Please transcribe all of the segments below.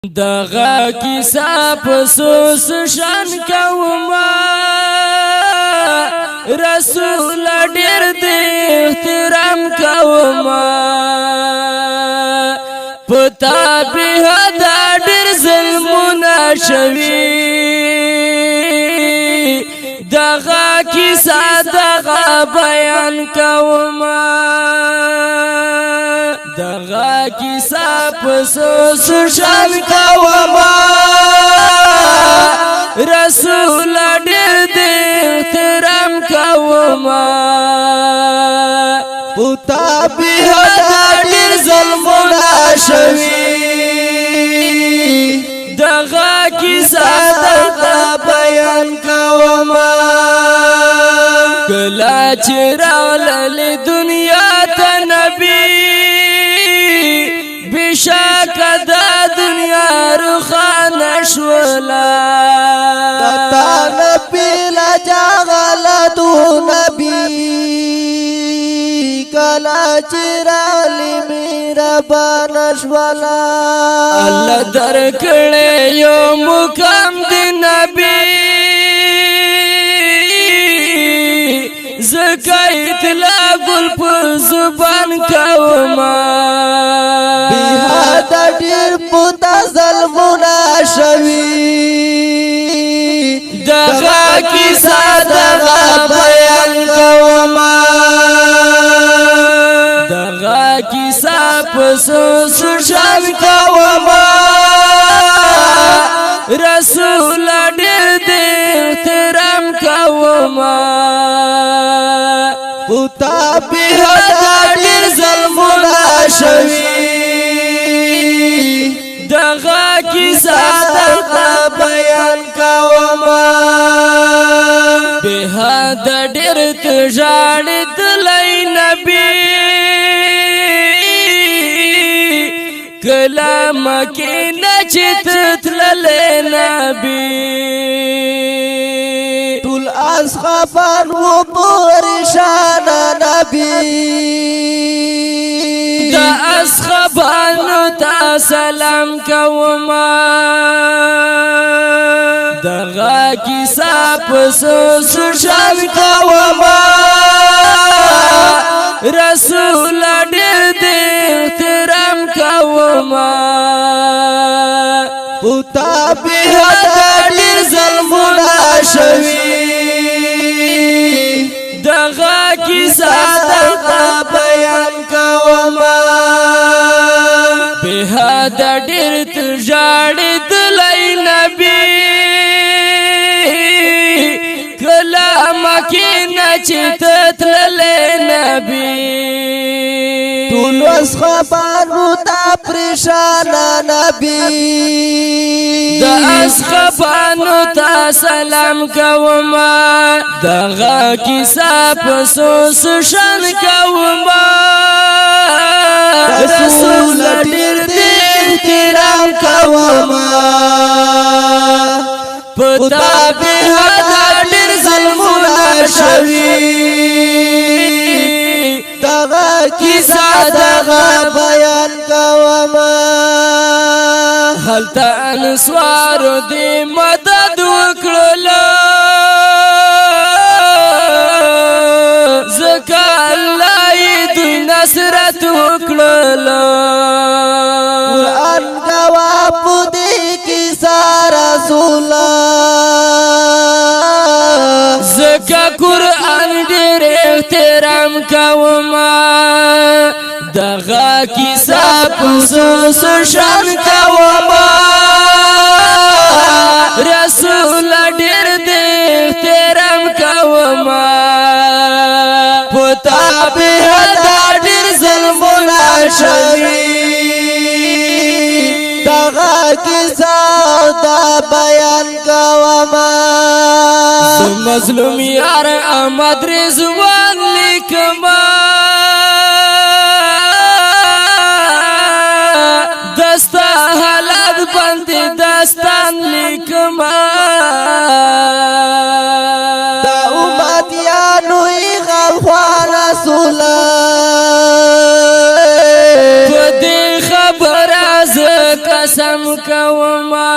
دغه کیسه پسوس شان کوما رسول ډیر دې احترام کوما پتا به دا ډیر ظلمونه شوي دغه کیسه دغه بیان کوما دغه کیسه پسوس شان کوما رسول ډیر دې احترام کوما پتا به دا ډیر ظلمونه شوي دغه کیسه دغه بیان کوما کله چې راغلی دنیا ته نبی بشک دا دنیا روخانه شولا تا نبی لجاغلدو نبی کلا چرالی میرا بانشولا اللہ درکڑے یو مقام دی نبی زکایت لا گل پر زبان کوما بیہا دا دیر پوتا ظلمونا شوی دغا کیسا دغا بیان کوما دغا کیسا پسوس شان کوما رسول ډیر دې احترام کوما پتا به دا ډیر ظلمونه شوي دغه کیسه دغه بیان کوما به دا ډیر تجاړدلی نبی کلام کې نچت تللی نبی ټول اصحابان و پریشان نبی دا اصحابانو تا سلام کوما دغه کیسه پسوس شان کوما رسول ډیر دې احترام کوما پتا به دا ډیر ظلمونه شوي دغه کیسه دغه بیان کوما به دا ډیر تجاړدلی نبی کلام کې نچت تللی نبی ټول اصحابانو ته پریشان نبی دا اصحابانو ته سلام کوما دغه کیسه پسوس شان کوما رسول ډیر دې احترام کوما پتا به دا ډیر ظلمونه شوي دغه کیسه دغه بیان کوما هلته انسوار دې مدد وکړله ځکه الله یې دوی نصرت وکړله قرآن گواه په دې کیسه رسولا ځکه قرآن ډېر احترام کوما دغه کیسه پسوس شان کوما رسول ډیر دې احترام کوما پتا به دا ډیر ظلمونه شوي دغه کیسه دا بیان کوما مظلوم یار احمد رضوان لیکما دستا حالات باندې داستان لیکما دا امتیانو غلخوا رسولا په دې خبره قسم کوما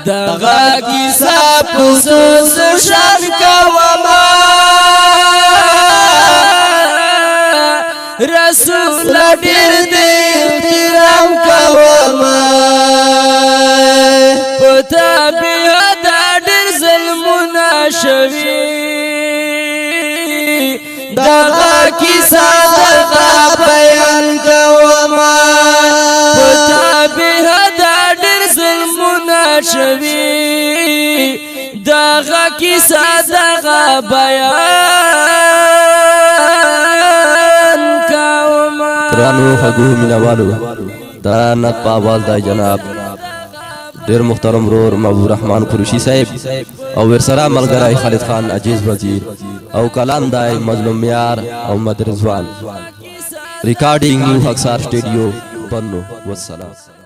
دغه کیسه پوسوس شان کوما رسول ډېر دې احترام کوما پتا بیا دا ډېر ظلمونه شوي دغه کیسه دغه بیان کوما پتا بیا دا ډېر ظلمونه شوي دغه کیسه دغه بیان کوما قرآنو حقو مینوالو دا نت پاوال دا جناب ډیر محترم رور محبوب رحمان قریشی صاحب او ورسره ملګری خالد خان عزیز وزیر او کلام دای مظلوم میار او مد رضوان ریکارډینګ نیو حق سار سټوډیو بنو والسلام